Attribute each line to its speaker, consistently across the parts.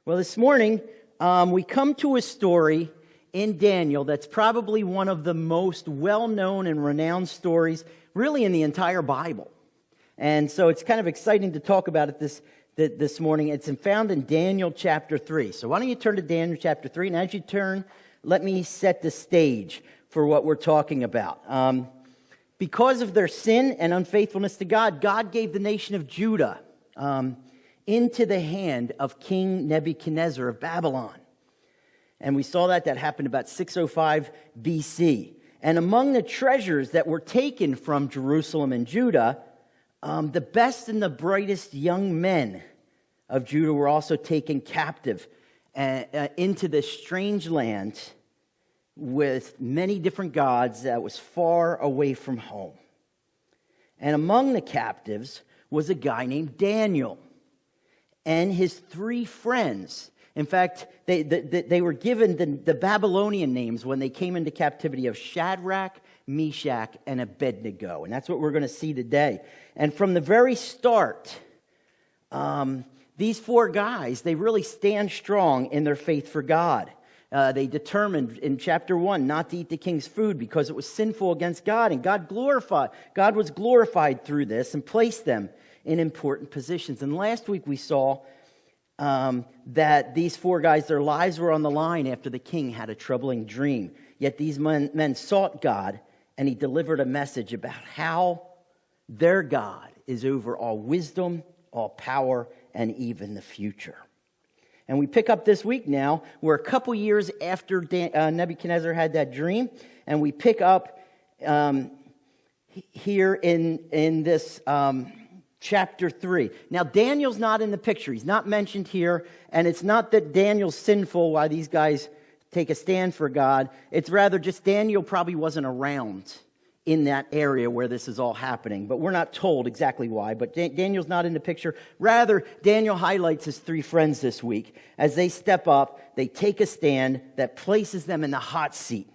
Speaker 1: Well, this morning, we come to a story in Daniel that's probably one of the most well-known and renowned stories really in the entire Bible. And so it's kind of exciting to talk about it this morning. It's found in Daniel chapter 3. So why don't you turn to Daniel chapter 3, and as you turn, let me set the stage for what we're talking about. Because of their sin and unfaithfulness to God, God gave the nation of Judah into the hand of King Nebuchadnezzar of Babylon. And we saw that happened about 605 BC. And among the treasures that were taken from Jerusalem and Judah, the best and the brightest young men of Judah were also taken captive into this strange land with many different gods that was far away from home. And among the captives was a guy named Daniel and his three friends. In fact, they were given the Babylonian names when they came into captivity of Shadrach, Meshach, and Abednego. And that's what we're going to see today. And from the very start, these four guys, they really stand strong in their faith for God. They determined in chapter 1 not to eat the king's food because it was sinful against God. And God was glorified through this and placed them in important positions. And last week we saw that these four guys, their lives were on the line after the king had a troubling dream. Yet these men sought God, and he delivered a message about how their God is over all wisdom, all power, and even the future. And we pick up this week now. We're a couple years after Nebuchadnezzar had that dream, and we pick up here in this chapter 3. Now, Daniel's not in the picture. He's not mentioned here, and it's not that Daniel's sinful while these guys take a stand for God. It's rather just Daniel probably wasn't around in that area where this is all happening. But we're not told exactly why. But Daniel's not in the picture. Rather, Daniel highlights his three friends this week. As they step up, they take a stand that places them in the hot seat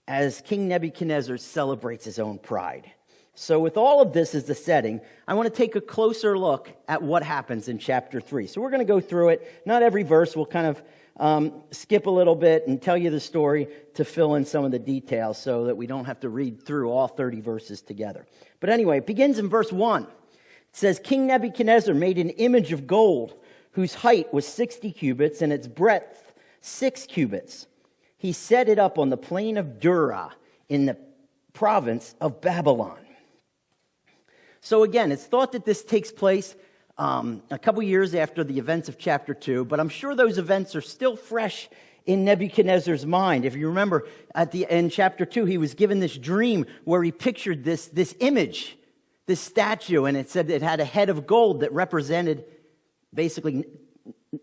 Speaker 1: as King Nebuchadnezzar celebrates his own pride. So with all of this as the setting, I want to take a closer look at what happens in chapter 3. So we're going to go through it. Not every verse. We'll kind of skip a little bit and tell you the story to fill in some of the details so that we don't have to read through all 30 verses together. But anyway, it begins in verse 1. It says, King Nebuchadnezzar made an image of gold whose height was 60 cubits and its breadth 6 cubits. He set it up on the plain of Dura in the province of Babylon. So again, it's thought that this takes place a couple years after the events of chapter 2, but I'm sure those events are still fresh in Nebuchadnezzar's mind. If you remember, in chapter 2, he was given this dream where he pictured this image, this statue, and it said it had a head of gold that represented basically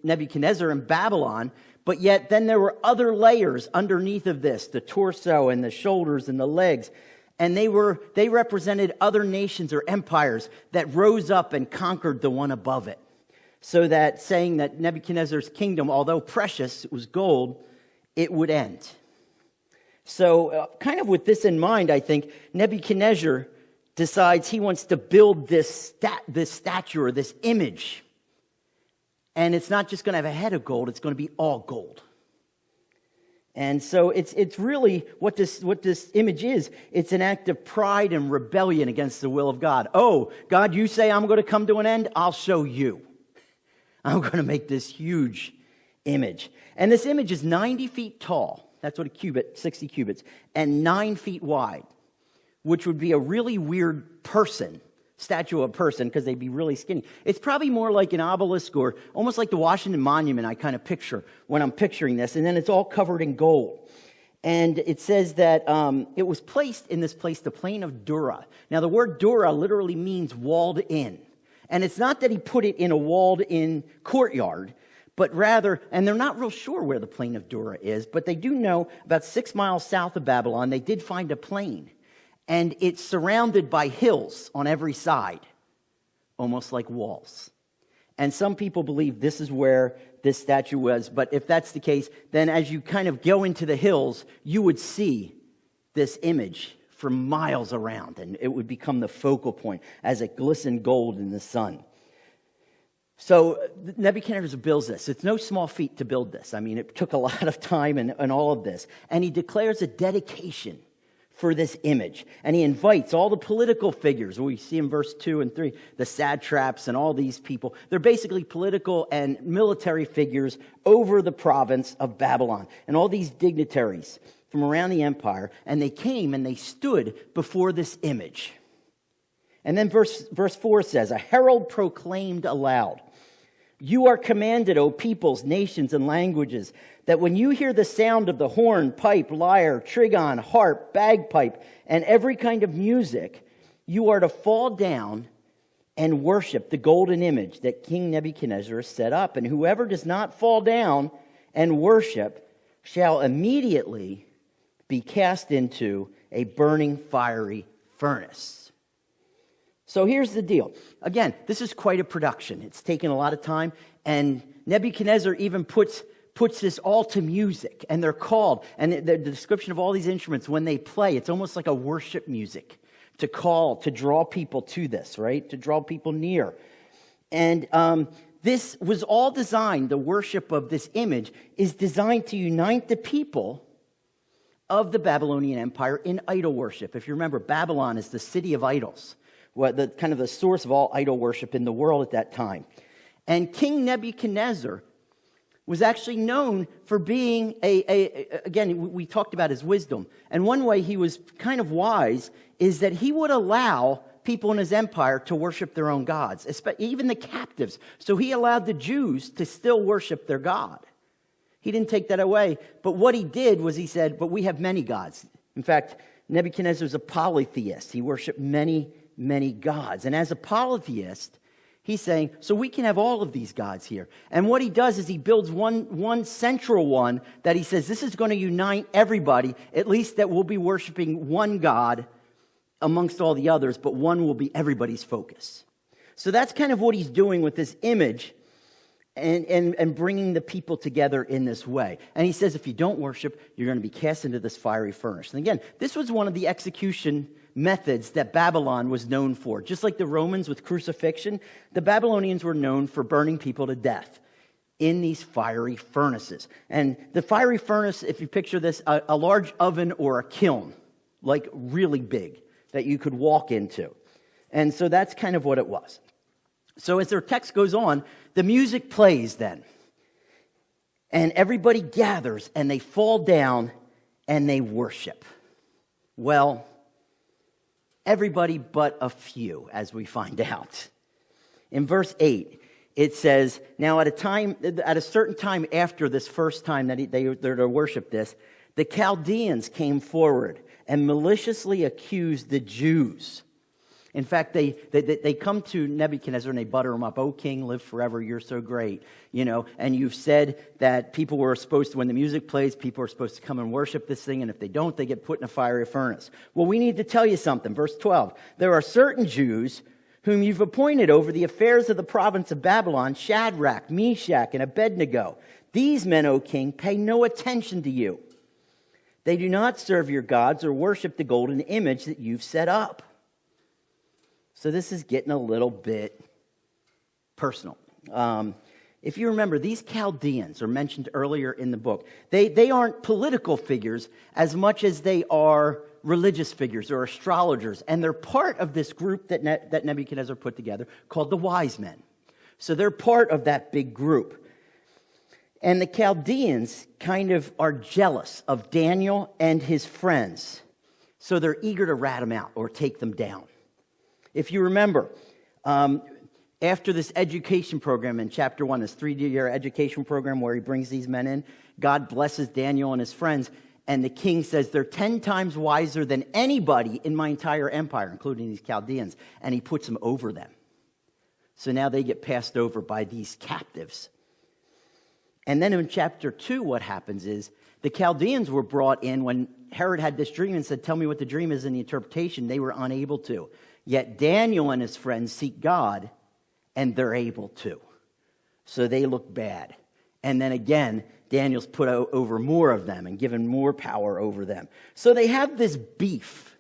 Speaker 1: Nebuchadnezzar in Babylon, but yet then there were other layers underneath of this, the torso and the shoulders and the legs. And they represented other nations or empires that rose up and conquered the one above it. So that saying that Nebuchadnezzar's kingdom, although precious, it was gold, it would end. So kind of with this in mind, I think, Nebuchadnezzar decides he wants to build this statue or this image. And it's not just going to have a head of gold, it's going to be all gold. And so it's really what this image is. It's an act of pride and rebellion against the will of God. Oh, God, you say I'm going to come to an end? I'll show you. I'm going to make this huge image. And this image is 90 feet tall. That's what a cubit, 60 cubits, and 9 feet wide, which would be a really weird statue of a person, because they'd be really skinny. It's probably more like an obelisk or almost like the Washington Monument I kind of picture when I'm picturing this. And then it's all covered in gold. And it says that it was placed in this place, the plain of Dura. Now, the word Dura literally means walled in. And it's not that he put it in a walled-in courtyard, but rather, and they're not real sure where the plain of Dura is, but they do know about 6 miles south of Babylon, they did find a plain. And it's surrounded by hills on every side, almost like walls. And some people believe this is where this statue was. But if that's the case, then as you kind of go into the hills, you would see this image for miles around. And it would become the focal point as it glistened gold in the sun. So Nebuchadnezzar builds this. It's no small feat to build this. I mean, it took a lot of time and all of this. And he declares a dedication for this image. And he invites all the political figures. We see in verse 2 and 3, the satraps and all these people. They're basically political and military figures over the province of Babylon. And all these dignitaries from around the empire. And they came and they stood before this image. And then verse 4 says, a herald proclaimed aloud, you are commanded, O peoples, nations, and languages, that when you hear the sound of the horn, pipe, lyre, trigon, harp, bagpipe, and every kind of music, you are to fall down and worship the golden image that King Nebuchadnezzar has set up. And whoever does not fall down and worship shall immediately be cast into a burning fiery furnace. So here's the deal. Again, this is quite a production. It's taken a lot of time, and Nebuchadnezzar even puts this all to music, and they're called, and the description of all these instruments, when they play, it's almost like a worship music to call, to draw people to this, right? To draw people near. And this was all designed, the worship of this image is designed to unite the people of the Babylonian Empire in idol worship. If you remember, Babylon is the city of idols. The kind of the source of all idol worship in the world at that time. And King Nebuchadnezzar was actually known for being again, we talked about his wisdom. And one way he was kind of wise is that he would allow people in his empire to worship their own gods, even the captives. So he allowed the Jews to still worship their God. He didn't take that away. But what he did was he said, but we have many gods. In fact, Nebuchadnezzar was a polytheist. He worshiped many gods. And as a polytheist, he's saying, so we can have all of these gods here. And what he does is he builds one central one that he says, this is going to unite everybody, at least that we'll be worshiping one God amongst all the others, but one will be everybody's focus. So that's kind of what he's doing with this image and bringing the people together in this way. And he says, if you don't worship, you're going to be cast into this fiery furnace. And again, this was one of the execution methods that Babylon was known for. Just like the Romans with crucifixion, the Babylonians were known for burning people to death in these fiery furnaces. And the fiery furnace, if you picture this, a large oven or a kiln, like really big, that you could walk into. And so that's kind of what it was. So as their text goes on, the music plays then. And everybody gathers and they fall down and they worship. Well, everybody but a few, as we find out. In verse 8, it says, now at a certain time after this first time that they're to worship this, the Chaldeans came forward and maliciously accused the Jews. In fact, they come to Nebuchadnezzar and they butter him up. Oh, king, live forever. You're so great. And you've said that people were supposed to, when the music plays, people are supposed to come and worship this thing. And if they don't, they get put in a fiery furnace. Well, we need to tell you something. Verse 12. There are certain Jews whom you've appointed over the affairs of the province of Babylon, Shadrach, Meshach, and Abednego. These men, O king, pay no attention to you. They do not serve your gods or worship the golden image that you've set up. So this is getting a little bit personal. If you remember, these Chaldeans are mentioned earlier in the book. They aren't political figures as much as they are religious figures or astrologers. And they're part of this group that Nebuchadnezzar put together called the wise men. So they're part of that big group. And the Chaldeans kind of are jealous of Daniel and his friends. So they're eager to rat them out or take them down. If you remember, after this education program in chapter 1, this 3-year education program where he brings these men in, God blesses Daniel and his friends, and the king says they're 10 times wiser than anybody in my entire empire, including these Chaldeans, and he puts them over them. So now they get passed over by these captives. And then in chapter 2, what happens is the Chaldeans were brought in when Herod had this dream and said, tell me what the dream is in the interpretation. They were unable to. Yet Daniel and his friends seek God, and they're able to. So they look bad. And then again, Daniel's put over more of them and given more power over them. So they have this beef,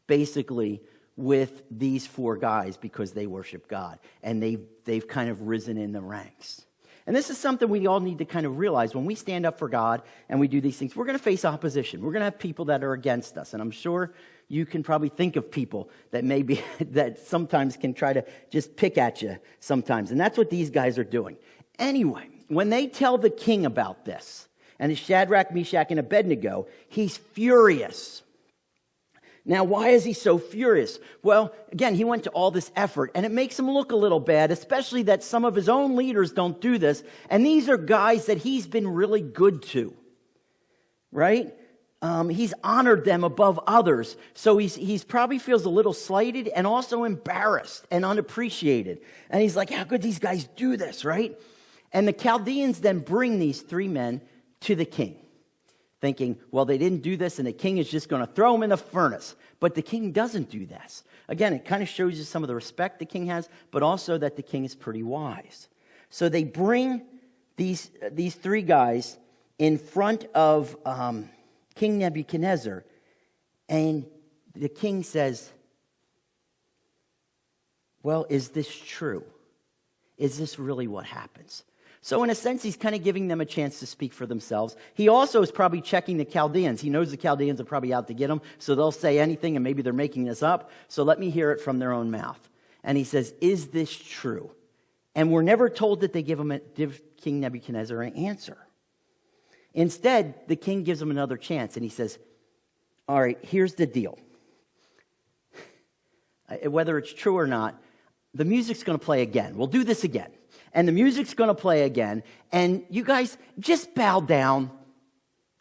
Speaker 1: basically, with these four guys because they worship God. And they've kind of risen in the ranks. And this is something we all need to kind of realize. When we stand up for God and we do these things, we're going to face opposition. We're going to have people that are against us. And I'm sure you can probably think of people that maybe that sometimes can try to just pick at you sometimes. And that's what these guys are doing. Anyway, when they tell the king about this, and it's Shadrach, Meshach, and Abednego, he's furious. Now, why is he so furious? Well, again, he went to all this effort, and it makes him look a little bad, especially that some of his own leaders don't do this. And these are guys that he's been really good to, right? He's honored them above others. So he's probably feels a little slighted and also embarrassed and unappreciated. And he's like, how could these guys do this, right? And the Chaldeans then bring these three men to the king, thinking, well, they didn't do this, and the king is just going to throw them in the furnace. But the king doesn't do this. Again, it kind of shows you some of the respect the king has, but also that the king is pretty wise. So they bring these three guys in front of King Nebuchadnezzar, and the king says, well, is this true? Is this really what happens? So in a sense, he's kind of giving them a chance to speak for themselves. He also is probably checking the Chaldeans. He knows the Chaldeans are probably out to get him, so they'll say anything, and maybe they're making this up. So let me hear it from their own mouth. And he says, is this true? And we're never told that they give King Nebuchadnezzar an answer. Instead, the king gives him another chance, and he says, all right, here's the deal. Whether it's true or not, the music's going to play again. We'll do this again. And the music's going to play again. And you guys just bow down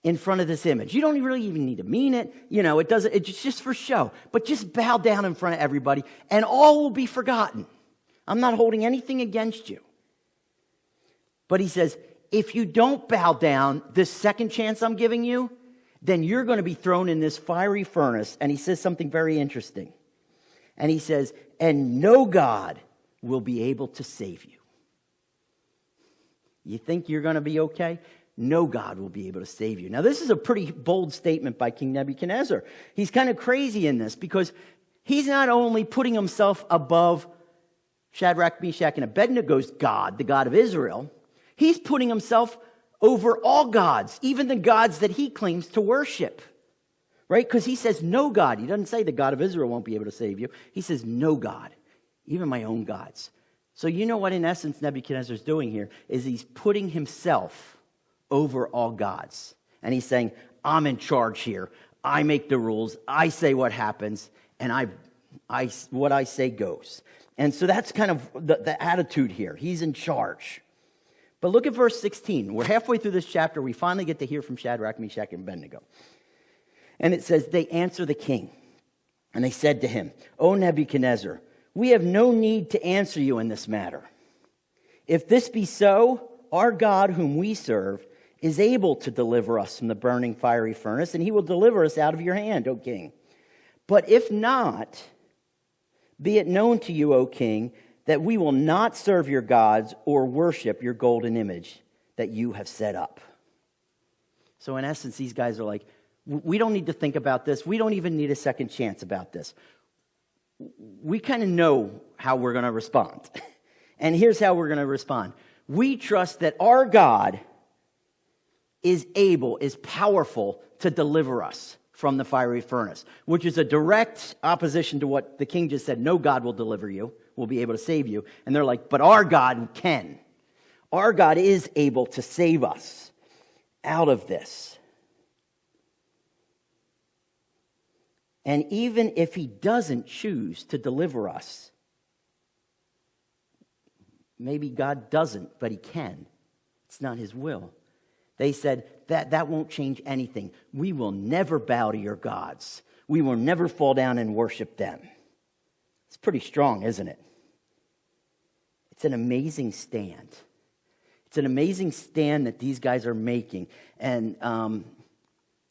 Speaker 1: in front of this image. You don't really even need to mean it. You know, it's just for show. But just bow down in front of everybody, and all will be forgotten. I'm not holding anything against you. But he says, if you don't bow down, this second chance I'm giving you, then you're going to be thrown in this fiery furnace. And he says something very interesting. And he says, and no God will be able to save you. You think you're going to be okay? No God will be able to save you. Now, this is a pretty bold statement by King Nebuchadnezzar. He's kind of crazy in this because he's not only putting himself above Shadrach, Meshach, and Abednego's God, the God of Israel, he's putting himself over all gods, even the gods that he claims to worship. Right? Because he says no God. He doesn't say the God of Israel won't be able to save you. He says no God, even my own gods. So you know what, in essence, Nebuchadnezzar's doing here is he's putting himself over all gods. And he's saying, I'm in charge here. I make the rules. I say what happens. And what I say goes. And so that's kind of the attitude here. He's in charge. But look at verse 16. We're halfway through this chapter. We finally get to hear from Shadrach, Meshach, and Abednego. And it says, they answer the king. And they said to him, O Nebuchadnezzar, we have no need to answer you in this matter. If this be so, our God whom we serve is able to deliver us from the burning fiery furnace, and he will deliver us out of your hand, O king. But if not, be it known to you, O king, that we will not serve your gods or worship your golden image that you have set up. So in essence, these guys are like, we don't need to think about this. We don't even need a second chance about this. We kind of know how we're going to respond. And here's how we're going to respond. We trust that our God is able, is powerful to deliver us from the fiery furnace, which is a direct opposition to what the king just said. No God will deliver you, will be able to save you. And they're like, but our God can. Our God is able to save us out of this. And even if he doesn't choose to deliver us, maybe God doesn't, but he can. It's not his will. They said, that won't change anything. We will never bow to your gods. We will never fall down and worship them. It's pretty strong, isn't it? It's an amazing stand. It's an amazing stand that these guys are making. And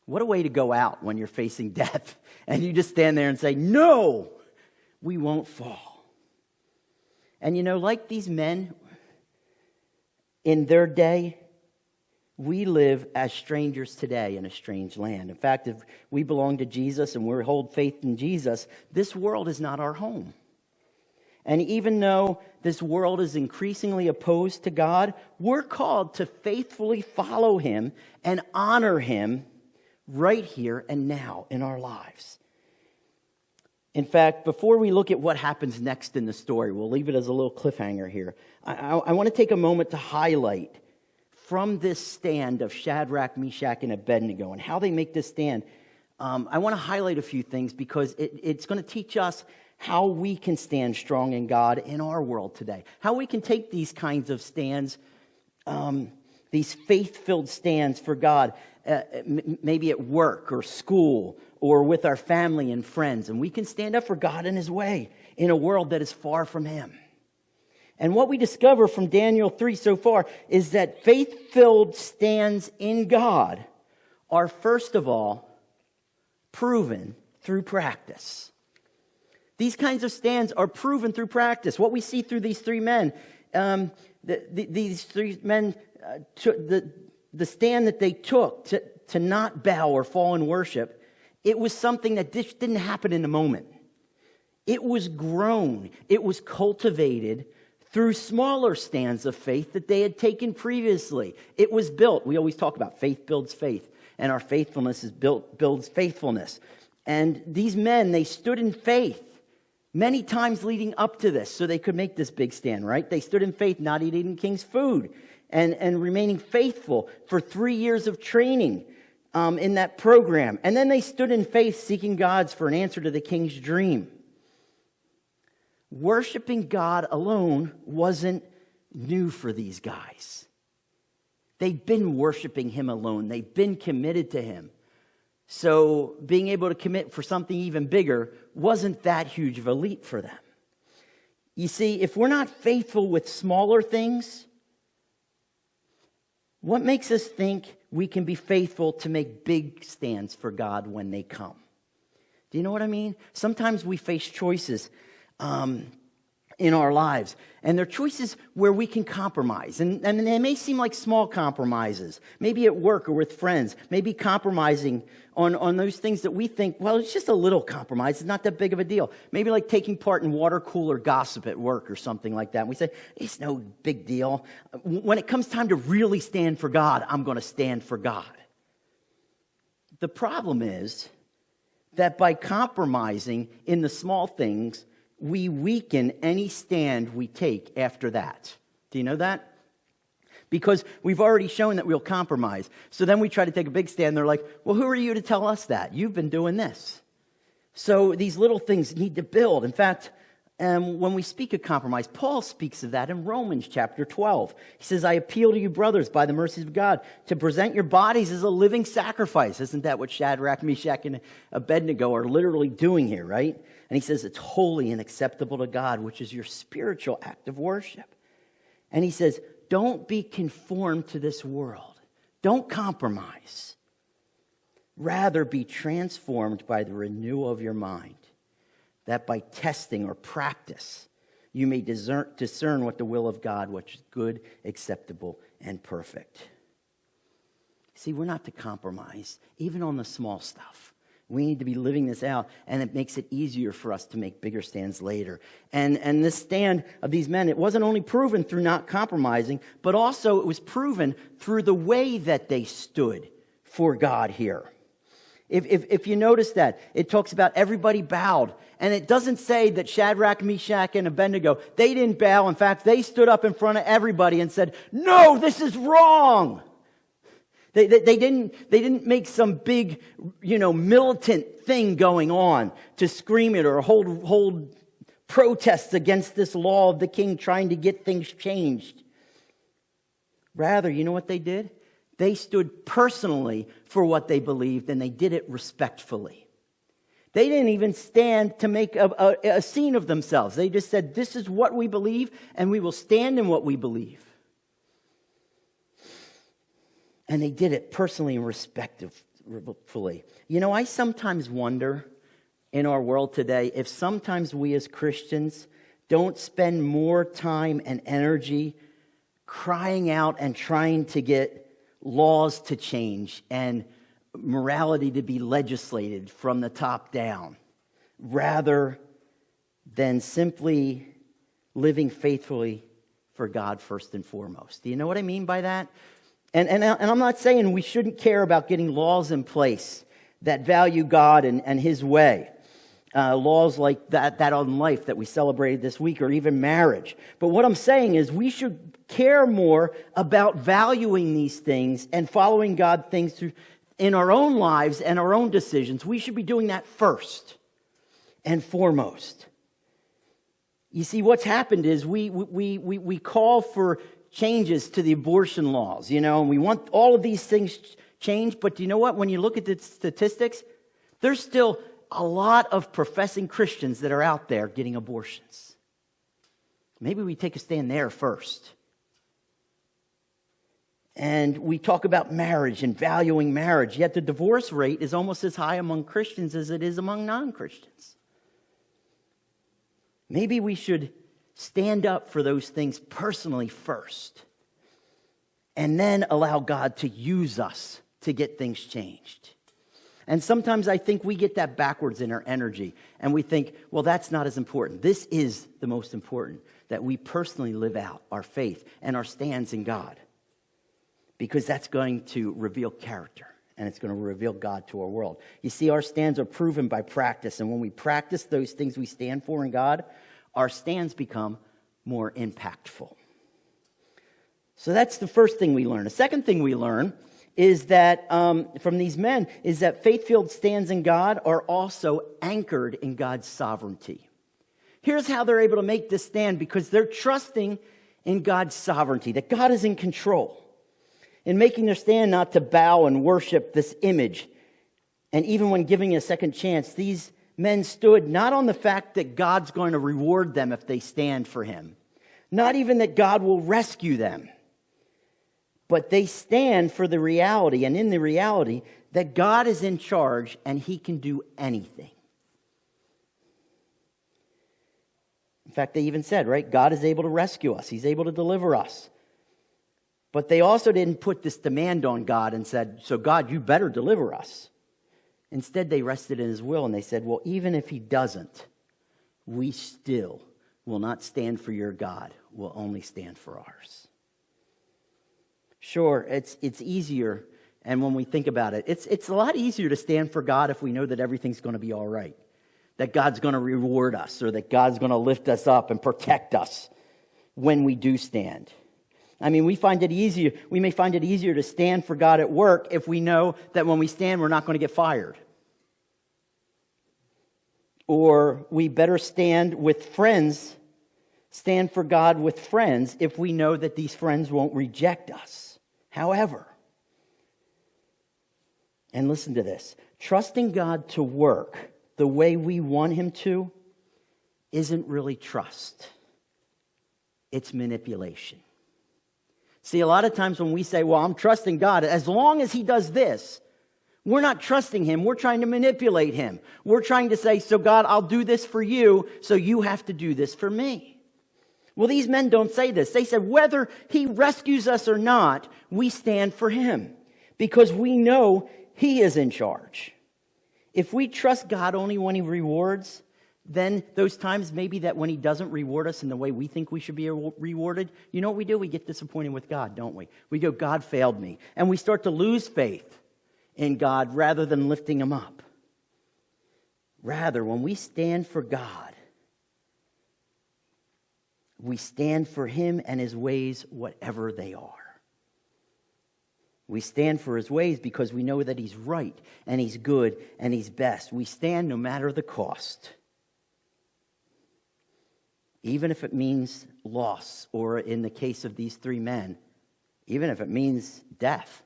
Speaker 1: what a way to go out when you're facing death. And you just stand there and say, no, we won't fall. And you know, like these men in their day, We live as strangers today in a strange land. In fact, if we belong to Jesus and we hold faith in Jesus, this world is not our home. And even though this world is increasingly opposed to God, we're called to faithfully follow him and honor him right here and now in our lives. In fact, before we look at what happens next in the story, we'll leave it as a little cliffhanger here. I want to take a moment to highlight from this stand of Shadrach, Meshach, and Abednego and how they make this stand. I want to highlight a few things because it's going to teach us how we can stand strong in God in our world today. How we can take these kinds of stands, these faith-filled stands for God, maybe at work or school or with our family and friends. And we can stand up for God and his way in a world that is far from him. And what we discover from Daniel 3 so far is that faith-filled stands in God are, first of all, proven through practice. These kinds of stands are proven through practice. What we see through these three men, these three men, the stand that they took to not bow or fall in worship, it was something that just didn't happen in a moment. It was grown. It was cultivated through smaller stands of faith that they had taken previously. It was built. We always talk about faith builds faith, and our faithfulness builds faithfulness. And these men, they stood in faith many times leading up to this so they could make this big stand, right? They stood in faith, not eating king's food, and remaining faithful for 3 years of training in that program. And then they stood in faith, seeking God's for an answer to the king's dream. Worshiping God alone wasn't new for these guys. They'd been worshiping him alone. They'd been committed to him. So being able to commit for something even bigger wasn't that huge of a leap for them. You see, if we're not faithful with smaller things, what makes us think we can be faithful to make big stands for God when they come? Do you know what I mean? Sometimes we face choices in our lives. And they're choices where we can compromise. And they may seem like small compromises. Maybe at work or with friends. Maybe compromising on those things that we think, well, it's just a little compromise. It's not that big of a deal. Maybe like taking part in water cooler gossip at work or something like that. And we say, it's no big deal. When it comes time to really stand for God, I'm going to stand for God. The problem is that by compromising in the small things, we weaken any stand we take after that. Do you know that? Because we've already shown that we'll compromise. So then we try to take a big stand. They're like, well, who are you to tell us that? You've been doing this. So these little things need to build. In fact, when we speak of compromise, Paul speaks of that in Romans chapter 12. He says, I appeal to you, brothers, by the mercies of God, to present your bodies as a living sacrifice. Isn't that what Shadrach, Meshach, and Abednego are literally doing here, right? And he says it's holy and acceptable to God, which is your spiritual act of worship. And he says, don't be conformed to this world. Don't compromise. Rather, be transformed by the renewal of your mind, that by testing or practice, you may discern what the will of God, which is good, acceptable, and perfect. See, we're not to compromise, even on the small stuff. We need to be living this out, and it makes it easier for us to make bigger stands later. And this stand of these men, it wasn't only proven through not compromising, but also it was proven through the way that they stood for God here. If you notice that, it talks about everybody bowed. And it doesn't say that Shadrach, Meshach, and Abednego, they didn't bow. In fact, they stood up in front of everybody and said, no, this is wrong. They didn't make some big, militant thing going on to scream it or hold protests against this law of the king trying to get things changed. Rather, you know what they did? They stood personally for what they believed, and they did it respectfully. They didn't even stand to make a scene of themselves. They just said, this is what we believe, and we will stand in what we believe. And they did it personally and respectfully. I sometimes wonder in our world today if sometimes we as Christians don't spend more time and energy crying out and trying to get laws to change and morality to be legislated from the top down, rather than simply living faithfully for God first and foremost. Do you know what I mean by that? And I'm not saying we shouldn't care about getting laws in place that value God and His way. Laws like that on life that we celebrated this week, or even marriage. But what I'm saying is we should care more about valuing these things and following God things in our own lives and our own decisions. We should be doing that first and foremost. You see, what's happened is we call for changes to the abortion laws, and we want all of these things changed. But do you know what? When you look at the statistics, there's still a lot of professing Christians that are out there getting abortions. Maybe we take a stand there first. And we talk about marriage and valuing marriage, yet the divorce rate is almost as high among Christians as it is among non-Christians. Maybe we should stand up for those things personally first, and then allow God to use us to get things changed. And sometimes I think we get that backwards in our energy, and we think, well, that's not as important. This is the most important, that we personally live out our faith and our stands in God, because that's going to reveal character, and it's going to reveal God to our world. You see, our stands are proven by practice, and when we practice those things we stand for in God, our stands become more impactful. So that's the first thing we learn. The second thing we learn is that from these men is that faith-filled stands in God are also anchored in God's sovereignty. Here's how they're able to make this stand: because they're trusting in God's sovereignty, that God is in control. In making their stand not to bow and worship this image, and even when giving a second chance, these men stood not on the fact that God's going to reward them if they stand for Him, not even that God will rescue them, but they stand for the reality, and in the reality, that God is in charge and He can do anything. In fact, they even said, right, God is able to rescue us. He's able to deliver us. But they also didn't put this demand on God and said, so God, you better deliver us. Instead, they rested in His will, and they said, well, even if He doesn't, we still will not stand for your God. We'll only stand for ours. Sure, it's easier, and when we think about it, it's a lot easier to stand for God if we know that everything's going to be all right, that God's going to reward us, or that God's going to lift us up and protect us when we do stand. I mean, we may find it easier to stand for God at work if we know that when we stand, we're not going to get fired. Or we better stand for God with friends if we know that these friends won't reject us. However, and listen to this, trusting God to work the way we want Him to isn't really trust. It's manipulation. See, a lot of times when we say, well, I'm trusting God, as long as He does this, we're not trusting Him. We're trying to manipulate Him. We're trying to say, so God, I'll do this for you, so you have to do this for me. Well, these men don't say this. They said, whether He rescues us or not, we stand for Him, because we know He is in charge. If we trust God only when He rewards, then those times maybe that when He doesn't reward us in the way we think we should be rewarded, you know what we do? We get disappointed with God, don't we? We go, God failed me. And we start to lose faith in God rather than lifting Him up. Rather, when we stand for God, we stand for Him and His ways, whatever they are. We stand for His ways because we know that He's right and He's good and He's best. We stand no matter the cost. Even if it means loss, or in the case of these three men, even if it means death,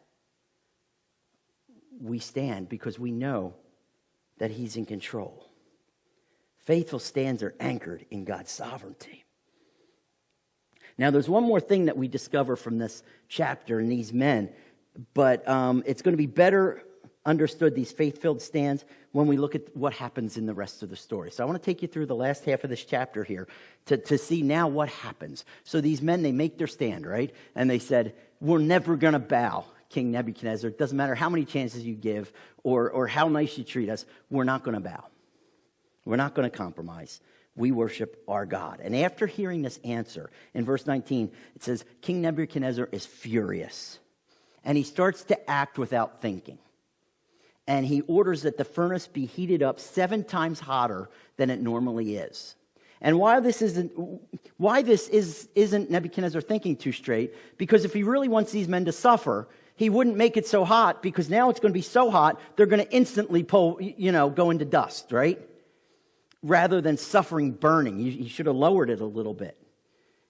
Speaker 1: we stand because we know that He's in control. Faithful stands are anchored in God's sovereignty. Now, there's one more thing that we discover from this chapter and these men, but it's going to be better understood, these faith-filled stands, when we look at what happens in the rest of the story. So I want to take you through the last half of this chapter here to see now what happens. So these men, they make their stand, right? And they said, we're never going to bow King Nebuchadnezzar. It doesn't matter how many chances you give or how nice you treat us. We're not going to bow. We're not going to compromise. We worship our God. And after hearing this answer, in verse 19, it says, King Nebuchadnezzar is furious. And he starts to act without thinking. And he orders that the furnace be heated up 7 times hotter than it normally is. And why this isn't Nebuchadnezzar thinking too straight, because if he really wants these men to suffer, he wouldn't make it so hot, because now it's going to be so hot, they're going to instantly go into dust, right? Rather than suffering burning. He should have lowered it a little bit,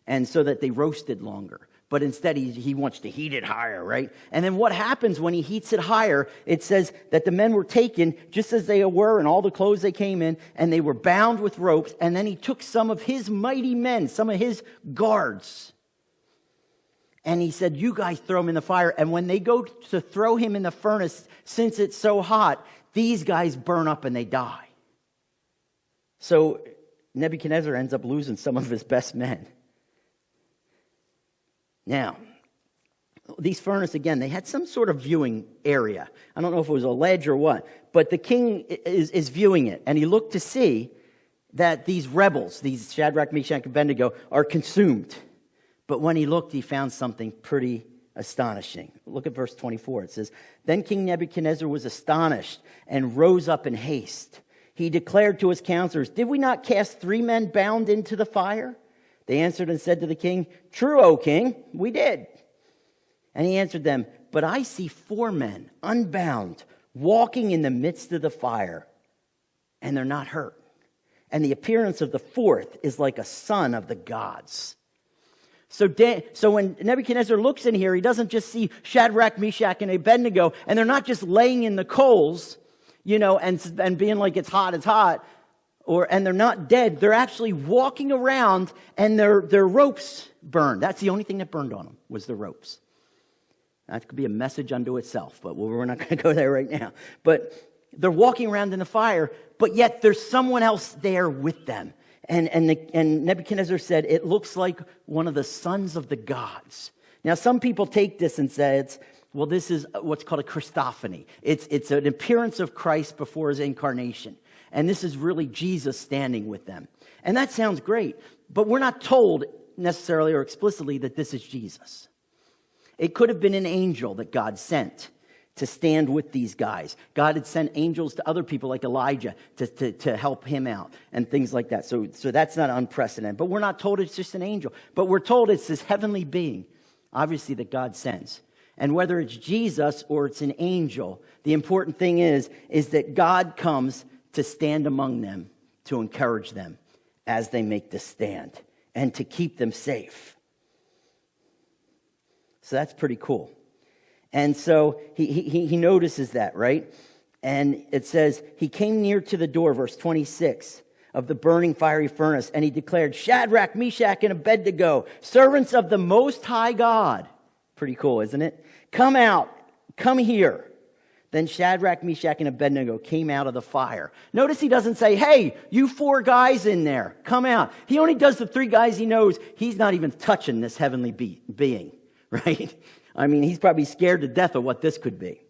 Speaker 1: and so that they roasted longer. But instead, he wants to heat it higher, right? And then what happens when he heats it higher? It says that the men were taken just as they were in all the clothes they came in, and they were bound with ropes. And then he took some of his mighty men, some of his guards, and he said, you guys throw him in the fire. And when they go to throw him in the furnace, since it's so hot, these guys burn up and they die. So Nebuchadnezzar ends up losing some of his best men. Now, these furnaces, again, they had some sort of viewing area. I don't know if it was a ledge or what, but the king is viewing it, and he looked to see that these rebels, these Shadrach, Meshach, and Abednego, are consumed. But when he looked, he found something pretty astonishing. Look at verse 24. It says, Then King Nebuchadnezzar was astonished and rose up in haste. He declared to his counselors, Did we not cast 3 men bound into the fire? They answered and said to the king, True, O king, we did. And he answered them, But I see 4 men, unbound, walking in the midst of the fire, and they're not hurt. And the appearance of the 4th is like a son of the gods. So when Nebuchadnezzar looks in here, he doesn't just see Shadrach, Meshach, and Abednego, and they're not just laying in the coals, and being like it's hot, and they're not dead. They're actually walking around, and their ropes burned. That's the only thing that burned on them, was the ropes. That could be a message unto itself, but we're not going to go there right now. But they're walking around in the fire, but yet there's someone else there with them. And Nebuchadnezzar said, it looks like one of the sons of the gods. Now, some people take this and say, well, this is what's called a Christophany. It's an appearance of Christ before his incarnation. And this is really Jesus standing with them. And that sounds great, but we're not told necessarily or explicitly that this is Jesus. It could have been an angel that God sent to stand with these guys. God had sent angels to other people like Elijah to help him out and things like that. So that's not unprecedented. But we're not told it's just an angel. But we're told it's this heavenly being, obviously, that God sends. And whether it's Jesus or it's an angel, the important thing is that God comes to stand among them, to encourage them as they make this stand, and to keep them safe. So that's pretty cool. And so he notices that, right? And it says, he came near to the door, verse 26, of the burning fiery furnace, and he declared, Shadrach, Meshach, and Abednego, servants of the Most High God. Pretty cool, isn't it? Come out, come here. Then Shadrach, Meshach, and Abednego came out of the fire. Notice he doesn't say, hey, you 4 guys in there, come out. He only does the 3 guys he knows. He's not even touching this heavenly being, right? I mean, he's probably scared to death of what this could be.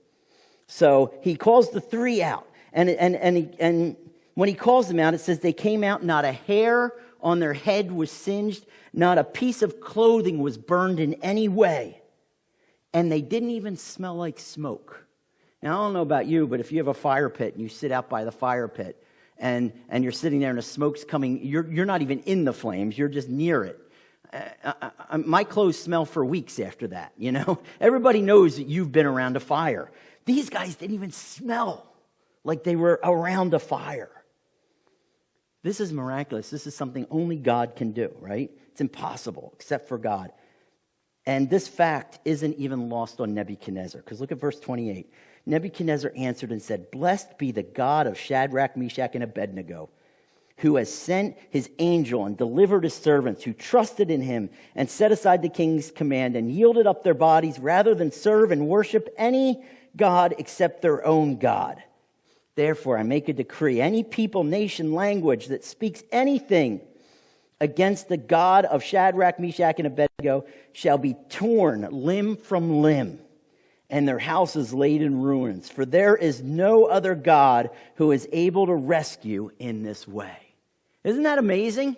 Speaker 1: So he calls the 3 out. And when he calls them out, it says they came out, not a hair on their head was singed, not a piece of clothing was burned in any way. And they didn't even smell like smoke. Now, I don't know about you, but if you have a fire pit and you sit out by the fire pit and you're sitting there and the smoke's coming, you're not even in the flames, you're just near it. My clothes smell for weeks after that, Everybody knows that you've been around a fire. These guys didn't even smell like they were around a fire. This is miraculous. This is something only God can do, right? It's impossible except for God. And this fact isn't even lost on Nebuchadnezzar, because look at verse 28. Nebuchadnezzar answered and said, Blessed be the God of Shadrach, Meshach, and Abednego, who has sent his angel and delivered his servants who trusted in him and set aside the king's command and yielded up their bodies rather than serve and worship any god except their own God. Therefore, I make a decree, any people, nation, language that speaks anything against the God of Shadrach, Meshach, and Abednego shall be torn limb from limb, and their house is laid in ruins. For there is no other God who is able to rescue in this way. Isn't that amazing?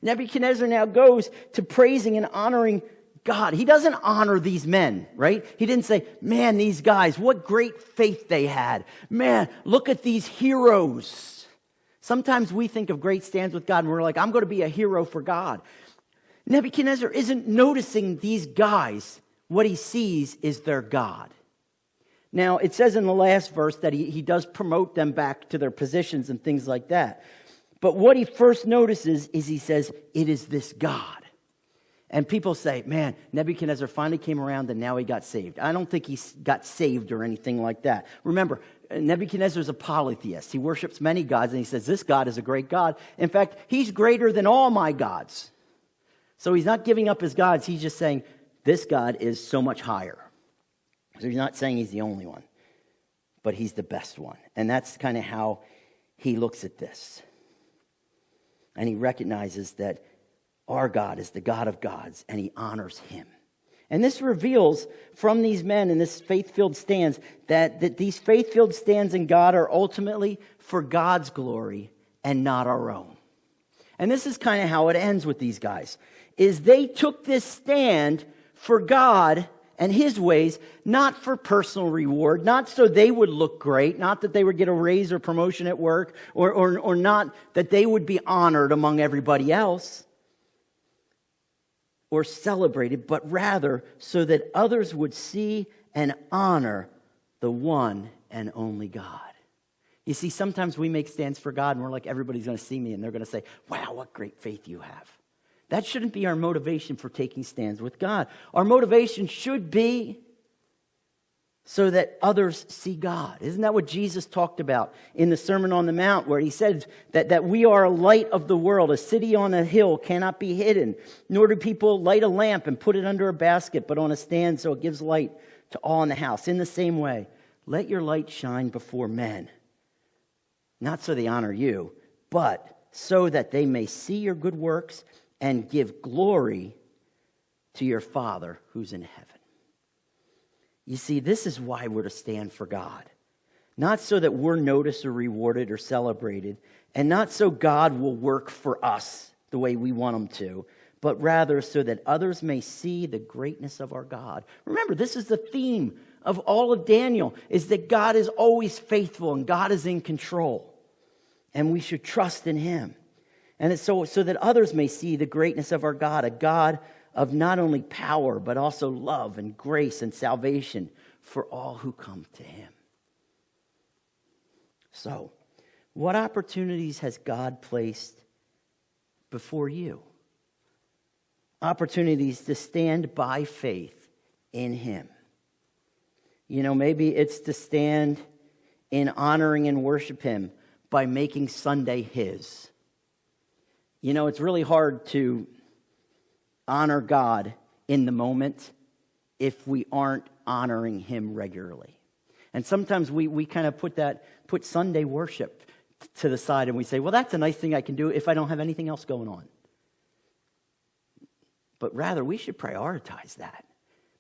Speaker 1: Nebuchadnezzar now goes to praising and honoring God. He doesn't honor these men, right? He didn't say, man, these guys, what great faith they had. Man, look at these heroes. Sometimes we think of great stands with God and we're like, I'm going to be a hero for God. Nebuchadnezzar isn't noticing these guys. What he sees is their God. Now, it says in the last verse that he does promote them back to their positions and things like that. But what he first notices is he says, it is this God. And people say, man, Nebuchadnezzar finally came around and now he got saved. I don't think he got saved or anything like that. Remember, Nebuchadnezzar is a polytheist. He worships many gods and he says, this God is a great God. In fact, he's greater than all my gods. So he's not giving up his gods. He's just saying, this God is so much higher. So he's not saying he's the only one, but he's the best one. And that's kind of how he looks at this. And he recognizes that our God is the God of gods, and he honors him. And this reveals from these men in this faith-filled stands that these faith-filled stands in God are ultimately for God's glory and not our own. And this is kind of how it ends with these guys, is they took this stand for God and his ways, not for personal reward, not so they would look great, not that they would get a raise or promotion at work, or not that they would be honored among everybody else or celebrated, but rather so that others would see and honor the one and only God. You see, sometimes we make stands for God and we're like, everybody's going to see me and they're going to say, wow, what great faith you have. That shouldn't be our motivation for taking stands with God. Our motivation should be so that others see God. Isn't that what Jesus talked about in the Sermon on the Mount, where he said that we are a light of the world? A city on a hill cannot be hidden, nor do people light a lamp and put it under a basket, but on a stand so it gives light to all in the house. In the same way, let your light shine before men, not so they honor you, but so that they may see your good works and give glory to your Father who's in heaven. You see, this is why we're to stand for God. Not so that we're noticed or rewarded or celebrated, and not so God will work for us the way we want him to, but rather so that others may see the greatness of our God. Remember, this is the theme of all of Daniel, is that God is always faithful and God is in control, and we should trust in him. And it's so that others may see the greatness of our God, a God of not only power, but also love and grace and salvation for all who come to him. So, what opportunities has God placed before you? Opportunities to stand by faith in him. You know, maybe it's to stand in honoring and worship him by making Sunday his. You know, it's really hard to honor God in the moment if we aren't honoring him regularly. And sometimes we kind of put Sunday worship to the side and we say, well, that's a nice thing I can do if I don't have anything else going on. But rather, we should prioritize that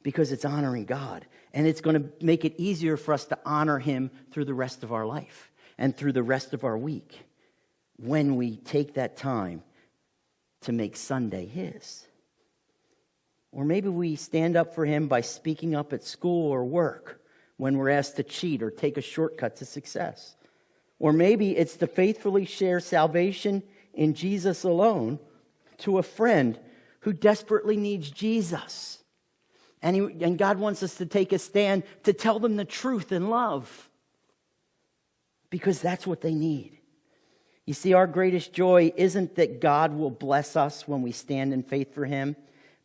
Speaker 1: because it's honoring God. And it's going to make it easier for us to honor him through the rest of our life and through the rest of our week when we take that time to make Sunday his. Or maybe we stand up for him by speaking up at school or work when we're asked to cheat or take a shortcut to success. Or maybe it's to faithfully share salvation in Jesus alone to a friend who desperately needs Jesus. And God wants us to take a stand to tell them the truth in love, because that's what they need. You see, our greatest joy isn't that God will bless us when we stand in faith for him,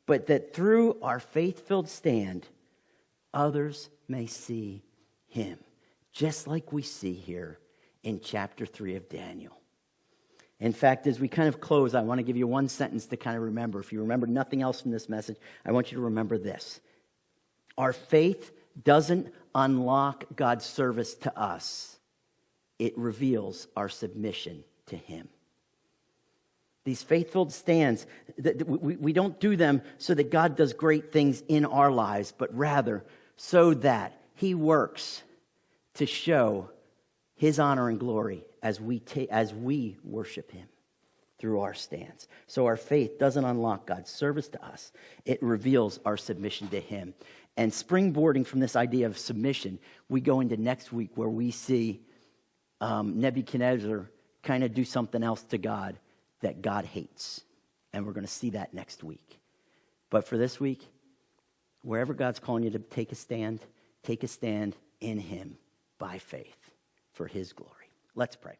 Speaker 1: but that through our faith-filled stand, others may see him, just like we see here in chapter 3 of Daniel. In fact, as we kind of close, I want to give you one sentence to kind of remember. If you remember nothing else from this message, I want you to remember this. Our faith doesn't unlock God's service to us. It reveals our submission to him. These faith-filled stands, we don't do them so that God does great things in our lives, but rather so that he works to show his honor and glory as we worship him through our stance. So our faith doesn't unlock God's service to us. It reveals our submission to him. And springboarding from this idea of submission, we go into next week where we see Nebuchadnezzar kind of do something else to God that God hates. And we're going to see that next week. But for this week, wherever God's calling you to take a stand in him by faith for his glory. Let's pray.